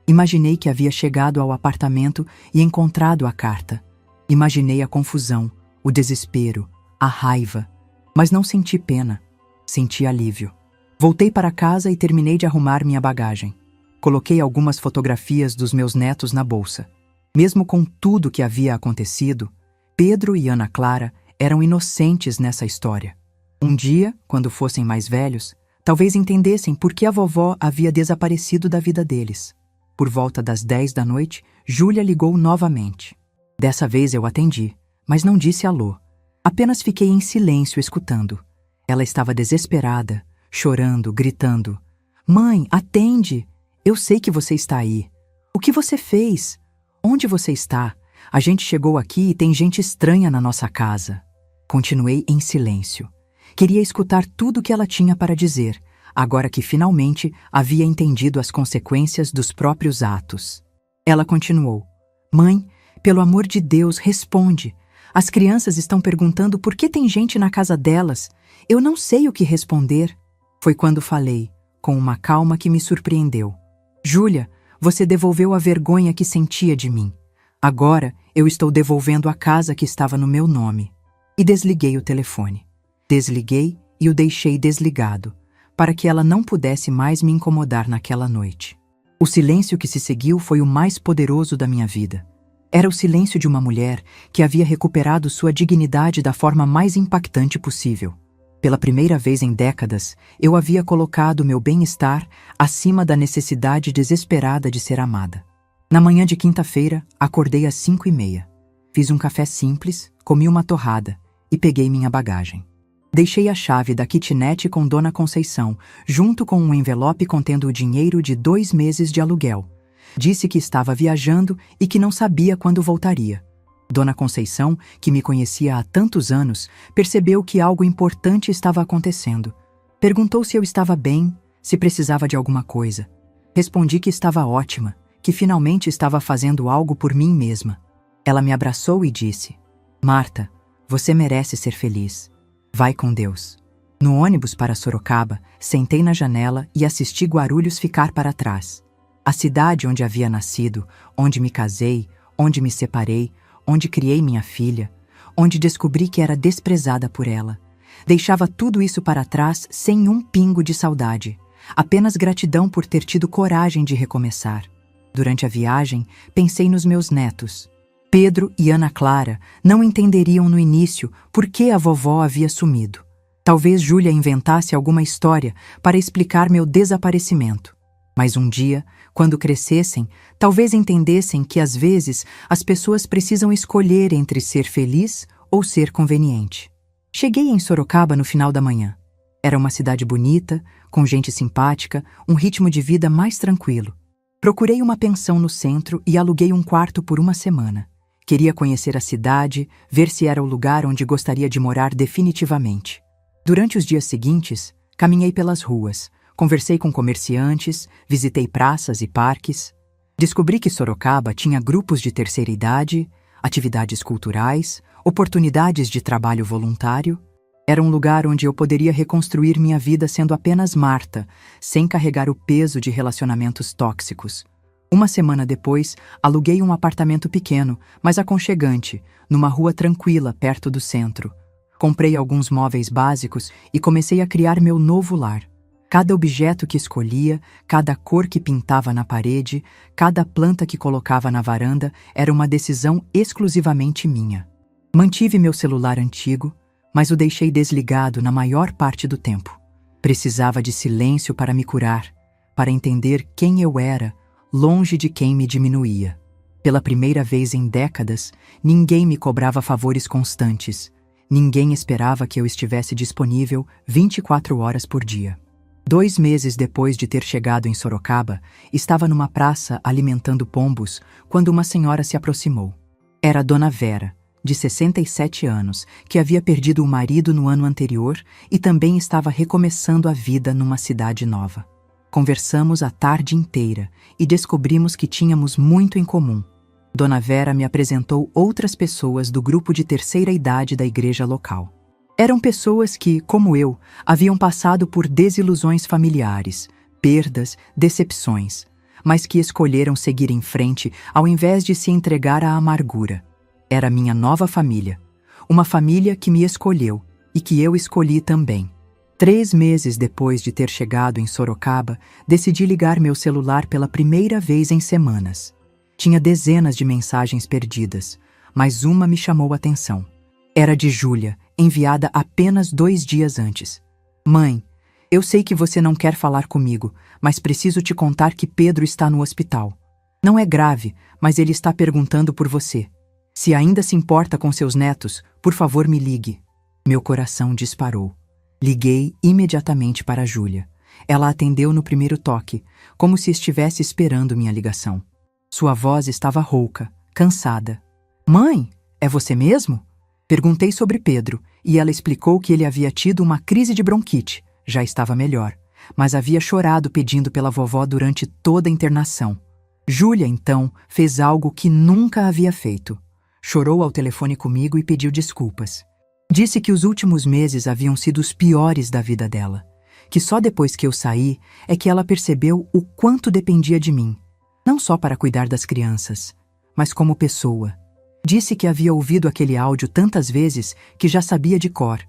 Imaginei que havia chegado ao apartamento e encontrado a carta. Imaginei a confusão, o desespero, a raiva, mas não senti pena. Senti alívio. Voltei para casa e terminei de arrumar minha bagagem. Coloquei algumas fotografias dos meus netos na bolsa. Mesmo com tudo que havia acontecido, Pedro e Ana Clara eram inocentes nessa história. Um dia, quando fossem mais velhos, talvez entendessem por que a vovó havia desaparecido da vida deles. Por volta das 10 da noite, Júlia ligou novamente. Dessa vez eu atendi, mas não disse alô. Apenas fiquei em silêncio escutando. Ela estava desesperada, chorando, gritando. Mãe, atende! Eu sei que você está aí. O que você fez? Onde você está? A gente chegou aqui e tem gente estranha na nossa casa. Continuei em silêncio. Queria escutar tudo o que ela tinha para dizer, agora que finalmente havia entendido as consequências dos próprios atos. Ela continuou. Mãe, pelo amor de Deus, responde. As crianças estão perguntando por que tem gente na casa delas. Eu não sei o que responder. Foi quando falei, com uma calma que me surpreendeu. Júlia, você devolveu a vergonha que sentia de mim. Agora eu estou devolvendo a casa que estava no meu nome. E desliguei o telefone. Desliguei e o deixei desligado, para que ela não pudesse mais me incomodar naquela noite. O silêncio que se seguiu foi o mais poderoso da minha vida. Era o silêncio de uma mulher que havia recuperado sua dignidade da forma mais impactante possível. Pela primeira vez em décadas, eu havia colocado meu bem-estar acima da necessidade desesperada de ser amada. Na manhã de quinta-feira, acordei às 5h30. Fiz um café simples, comi uma torrada e peguei minha bagagem. Deixei a chave da kitnet com Dona Conceição, junto com um envelope contendo o dinheiro de 2 meses de aluguel. Disse que estava viajando e que não sabia quando voltaria. Dona Conceição, que me conhecia há tantos anos, percebeu que algo importante estava acontecendo. Perguntou se eu estava bem, se precisava de alguma coisa. Respondi que estava ótima, que finalmente estava fazendo algo por mim mesma. Ela me abraçou e disse: Marta, você merece ser feliz. Vai com Deus. No ônibus para Sorocaba, sentei na janela e assisti Guarulhos ficar para trás. A cidade onde havia nascido, onde me casei, onde me separei, onde criei minha filha, onde descobri que era desprezada por ela. Deixava tudo isso para trás sem um pingo de saudade, apenas gratidão por ter tido coragem de recomeçar. Durante a viagem, pensei nos meus netos. Pedro e Ana Clara não entenderiam no início por que a vovó havia sumido. Talvez Júlia inventasse alguma história para explicar meu desaparecimento. Mas um dia, quando crescessem, talvez entendessem que às vezes as pessoas precisam escolher entre ser feliz ou ser conveniente. Cheguei em Sorocaba no final da manhã. Era uma cidade bonita, com gente simpática, um ritmo de vida mais tranquilo. Procurei uma pensão no centro e aluguei um quarto por uma semana. Queria conhecer a cidade, ver se era o lugar onde gostaria de morar definitivamente. Durante os dias seguintes, caminhei pelas ruas, conversei com comerciantes, visitei praças e parques. Descobri que Sorocaba tinha grupos de terceira idade, atividades culturais, oportunidades de trabalho voluntário. Era um lugar onde eu poderia reconstruir minha vida sendo apenas Marta, sem carregar o peso de relacionamentos tóxicos. Uma semana depois, aluguei um apartamento pequeno, mas aconchegante, numa rua tranquila perto do centro. Comprei alguns móveis básicos e comecei a criar meu novo lar. Cada objeto que escolhia, cada cor que pintava na parede, cada planta que colocava na varanda era uma decisão exclusivamente minha. Mantive meu celular antigo, mas o deixei desligado na maior parte do tempo. Precisava de silêncio para me curar, para entender quem eu era, longe de quem me diminuía. Pela primeira vez em décadas, ninguém me cobrava favores constantes. Ninguém esperava que eu estivesse disponível 24 horas por dia. 2 meses depois de ter chegado em Sorocaba, estava numa praça alimentando pombos quando uma senhora se aproximou. Era Dona Vera, de 67 anos, que havia perdido o marido no ano anterior e também estava recomeçando a vida numa cidade nova. Conversamos a tarde inteira e descobrimos que tínhamos muito em comum. Dona Vera me apresentou outras pessoas do grupo de terceira idade da igreja local. Eram pessoas que, como eu, haviam passado por desilusões familiares, perdas, decepções, mas que escolheram seguir em frente ao invés de se entregar à amargura. Era minha nova família, uma família que me escolheu e que eu escolhi também. 3 meses depois de ter chegado em Sorocaba, decidi ligar meu celular pela primeira vez em semanas. Tinha dezenas de mensagens perdidas, mas uma me chamou a atenção. Era de Júlia, enviada apenas 2 dias antes. Mãe, eu sei que você não quer falar comigo, mas preciso te contar que Pedro está no hospital. Não é grave, mas ele está perguntando por você. Se ainda se importa com seus netos, por favor me ligue. Meu coração disparou. Liguei imediatamente para Júlia. Ela atendeu no primeiro toque, como se estivesse esperando minha ligação. Sua voz estava rouca, cansada. Mãe, é você mesmo? Perguntei sobre Pedro, e ela explicou que ele havia tido uma crise de bronquite. Já estava melhor, mas havia chorado pedindo pela vovó durante toda a internação. Júlia, então, fez algo que nunca havia feito. Chorou ao telefone comigo e pediu desculpas. Disse que os últimos meses haviam sido os piores da vida dela, que só depois que eu saí é que ela percebeu o quanto dependia de mim, não só para cuidar das crianças, mas como pessoa. Disse que havia ouvido aquele áudio tantas vezes que já sabia de cor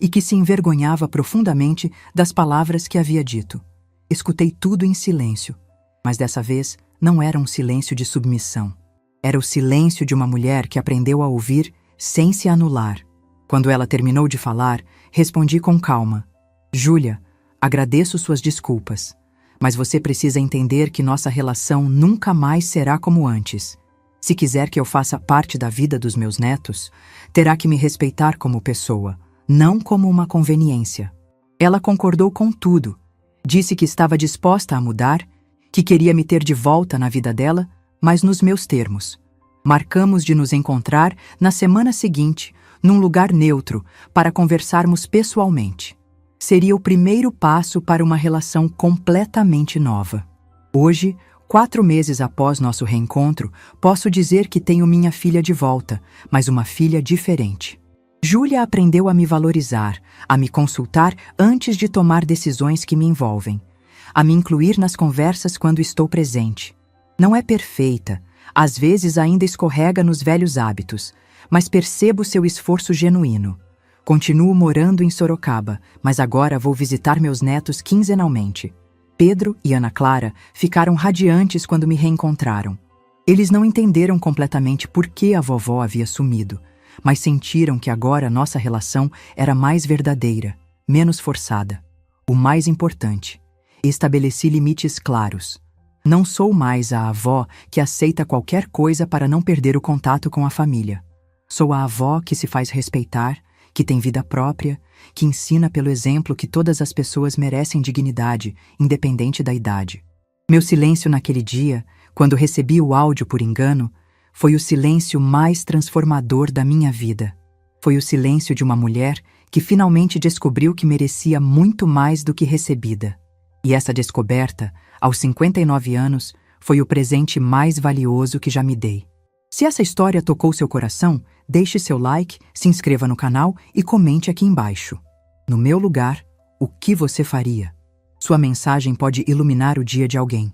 e que se envergonhava profundamente das palavras que havia dito. Escutei tudo em silêncio, mas dessa vez não era um silêncio de submissão. Era o silêncio de uma mulher que aprendeu a ouvir sem se anular. Quando ela terminou de falar, respondi com calma. Júlia, agradeço suas desculpas, mas você precisa entender que nossa relação nunca mais será como antes. Se quiser que eu faça parte da vida dos meus netos, terá que me respeitar como pessoa, não como uma conveniência. Ela concordou com tudo. Disse que estava disposta a mudar, que queria me ter de volta na vida dela, mas nos meus termos. Marcamos de nos encontrar na semana seguinte, num lugar neutro, para conversarmos pessoalmente. Seria o primeiro passo para uma relação completamente nova. Hoje, 4 meses após nosso reencontro, posso dizer que tenho minha filha de volta, mas uma filha diferente. Júlia aprendeu a me valorizar, a me consultar antes de tomar decisões que me envolvem, a me incluir nas conversas quando estou presente. Não é perfeita, às vezes ainda escorrega nos velhos hábitos, mas percebo seu esforço genuíno. Continuo morando em Sorocaba, mas agora vou visitar meus netos quinzenalmente. Pedro e Ana Clara ficaram radiantes quando me reencontraram. Eles não entenderam completamente por que a vovó havia sumido, mas sentiram que agora nossa relação era mais verdadeira, menos forçada. O mais importante, estabeleci limites claros. Não sou mais a avó que aceita qualquer coisa para não perder o contato com a família. Sou a avó que se faz respeitar, que tem vida própria, que ensina pelo exemplo que todas as pessoas merecem dignidade, independente da idade. Meu silêncio naquele dia, quando recebi o áudio por engano, foi o silêncio mais transformador da minha vida. Foi o silêncio de uma mulher que finalmente descobriu que merecia muito mais do que recebida. E essa descoberta, aos 59 anos, foi o presente mais valioso que já me dei. Se essa história tocou seu coração, deixe seu like, se inscreva no canal e comente aqui embaixo. No meu lugar, o que você faria? Sua mensagem pode iluminar o dia de alguém.